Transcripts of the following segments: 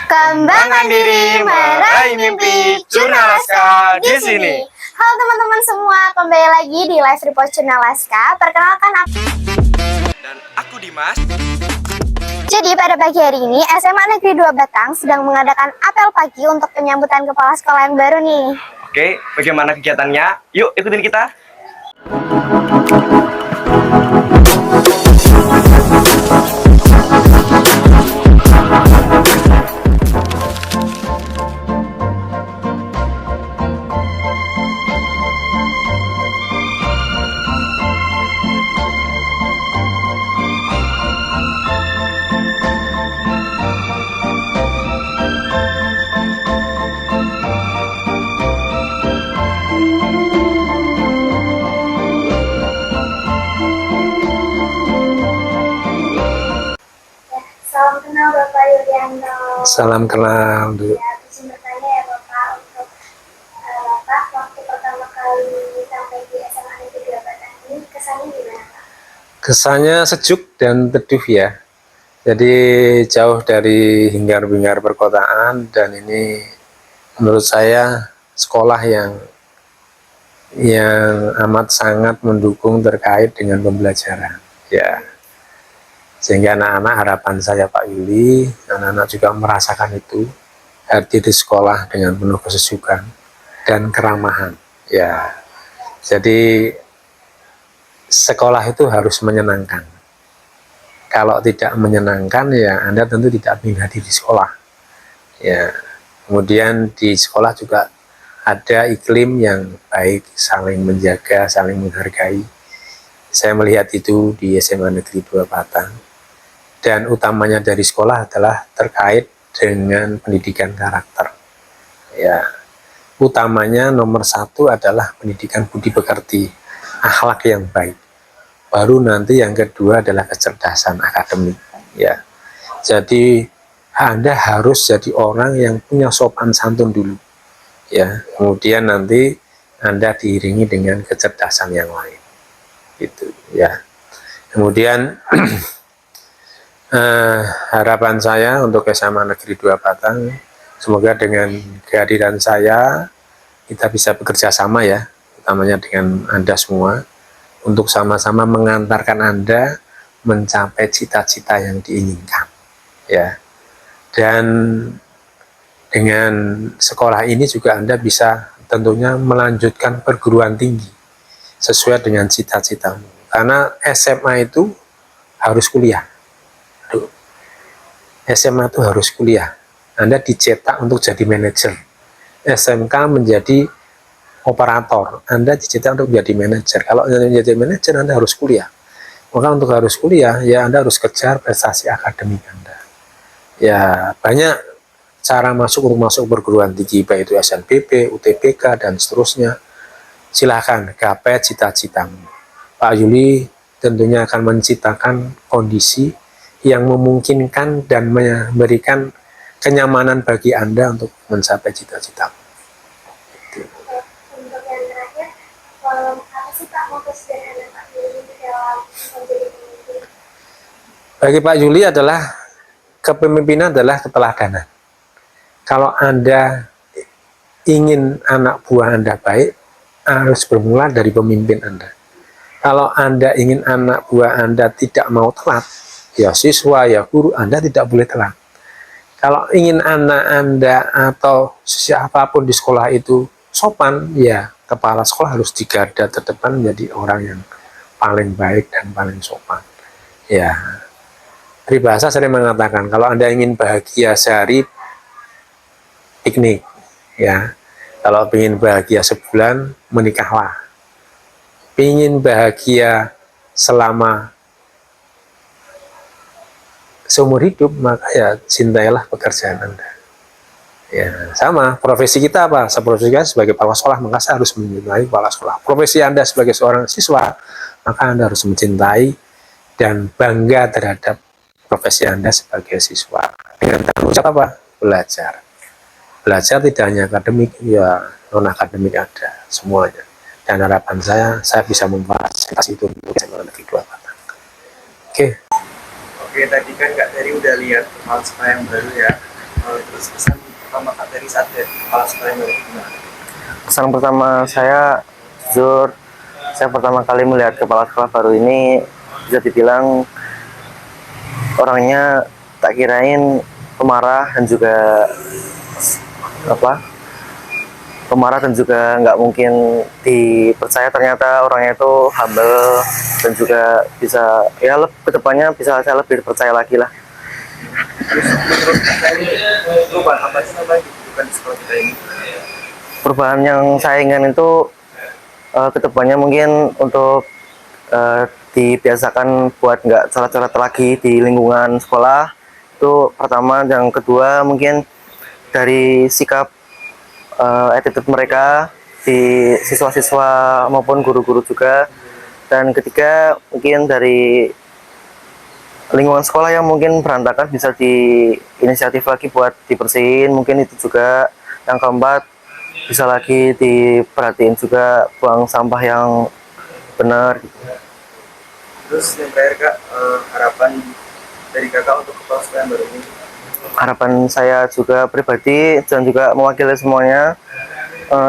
Kembangkan diri, meraih mimpi, Jurnal Laska di sini. Halo teman-teman semua, kembali lagi di live report Jurnal Laska. Perkenalkan aku dan aku Dimas. Jadi pada pagi hari ini SMA Negeri 2 Batang sedang mengadakan apel pagi untuk penyambutan kepala sekolah yang baru nih. Oke, bagaimana kegiatannya? Yuk ikutin kita. Salam kenal Bapak Yulianto. Salam kenal, Bu. Ya, izin bertanya ya Bapak, untuk Bapak waktu pertama kali sampai di SMA Negeri 2 Batang ini kesannya gimana Pak? Kesannya sejuk dan teduh ya. Jadi jauh dari hingar-bingar perkotaan, dan ini menurut saya sekolah yang amat sangat mendukung terkait dengan pembelajaran ya. Sehingga anak-anak, harapan saya Pak Yuli, anak-anak juga merasakan itu, hadir di sekolah dengan penuh kesejukan dan keramahan ya. Jadi sekolah itu harus menyenangkan. Kalau tidak menyenangkan ya Anda tentu tidak ingin hadir di sekolah ya. Kemudian di sekolah juga ada iklim yang baik, saling menjaga, saling menghargai. Saya melihat itu di SMA Negeri 2 Batang. Dan utamanya dari sekolah adalah terkait dengan pendidikan karakter ya. Utamanya nomor satu adalah pendidikan budi pekerti, akhlak yang baik. Baru nanti yang kedua adalah kecerdasan akademik ya. Jadi Anda harus jadi orang yang punya sopan santun dulu ya. Kemudian nanti Anda diiringi dengan kecerdasan yang lain gitu ya. Kemudian harapan saya untuk SMA Negeri 2 Batang, semoga dengan kehadiran saya kita bisa bekerja sama ya, utamanya dengan Anda semua, untuk sama-sama mengantarkan Anda mencapai cita-cita yang diinginkan ya. Dan dengan sekolah ini juga Anda bisa tentunya melanjutkan perguruan tinggi sesuai dengan cita-citamu, karena SMA itu harus kuliah. SMA itu harus kuliah. Anda dicetak untuk jadi manajer, SMK menjadi operator, Anda dicetak untuk menjadi manajer. Kalau Anda menjadi manajer, Anda harus kuliah. Maka untuk harus kuliah, ya Anda harus kejar prestasi akademik Anda. Ya, banyak cara masuk perguruan tinggi, baik itu SNBP, UTBK, dan seterusnya. Silahkan gapai cita-citamu. Pak Yuli tentunya akan menciptakan kondisi yang memungkinkan dan memberikan kenyamanan bagi Anda untuk mencapai cita-citamu. Untuk yang terakhir, apa sih Pak motif sederhana Pak Yuli dalam menjadi pemimpin? Bagi Pak Yuli adalah kepemimpinan adalah keteladanan. Kalau Anda ingin anak buah Anda baik, harus bermula dari pemimpin Anda. Kalau Anda ingin anak buah Anda tidak mau telat, ya siswa, ya guru, Anda tidak boleh telat. Kalau ingin anak Anda atau siapapun di sekolah itu sopan, ya kepala sekolah harus di garda terdepan menjadi orang yang paling baik dan paling sopan. Ya, peribahasa sering mengatakan, kalau Anda ingin bahagia sehari, piknik. Ya, kalau ingin bahagia sebulan, menikahlah. Ingin bahagia selama seumur hidup, maka ya cintailah pekerjaan Anda. Ya, sama profesi kita apa? Profesi kita sebagai kepala sekolah, maka saya harus mencintai kepala sekolah. Profesi Anda sebagai seorang siswa, maka Anda harus mencintai dan bangga terhadap profesi Anda sebagai siswa. Dengan tanggung jawab apa? Belajar. Belajar tidak hanya akademik, ya non akademik ada semuanya. Dan harapan saya bisa memfasilitasi itu untuk SMA Negeri 2 Batang. Oke. Oke, tadi kan Kak Terry udah lihat kepala sekolah yang baru ya. Terus pesan pertama Kak Terry saat jadi kepala sekolah yang baru gimana? Kesan pertama saya, jujur, saya pertama kali melihat kepala sekolah baru ini bisa dibilang orangnya tak kirain pemarah dan juga pemarah dan juga nggak mungkin dipercaya. Ternyata orangnya itu humble dan juga bisa ya kedepannya bisa saya lebih dipercaya lagi lah. Terus menurut Kak Terry perubahan apa sih yang baik dibutuhkan di sekolah kita ini? Perubahan yang saya ingin itu kedepannya mungkin untuk dibiasakan buat nggak coret-coret lagi di lingkungan sekolah. Itu pertama. Yang kedua mungkin dari sikap attitude mereka di siswa-siswa maupun guru-guru juga. Dan ketiga mungkin dari lingkungan sekolah yang mungkin berantakan bisa diinisiatif lagi buat dibersihin, mungkin itu juga. Yang keempat bisa lagi diperhatiin juga buang sampah yang benar. Terus yang terakhir Kak, harapan dari Kakak untuk kepala sekolah yang baru ini? Harapan saya juga pribadi dan juga mewakili semuanya,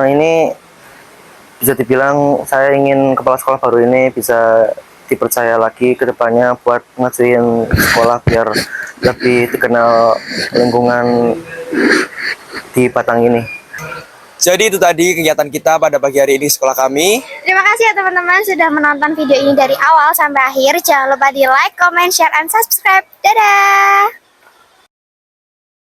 ini bisa dibilang saya ingin kepala sekolah baru ini bisa dipercaya lagi ke depannya buat ngajuin sekolah biar lebih dikenal lingkungan di Batang ini. Jadi itu tadi kegiatan kita pada pagi hari ini sekolah kami. Terima kasih ya teman-teman sudah menonton video ini dari awal sampai akhir. Jangan lupa di like, comment, share, and subscribe. Dadah!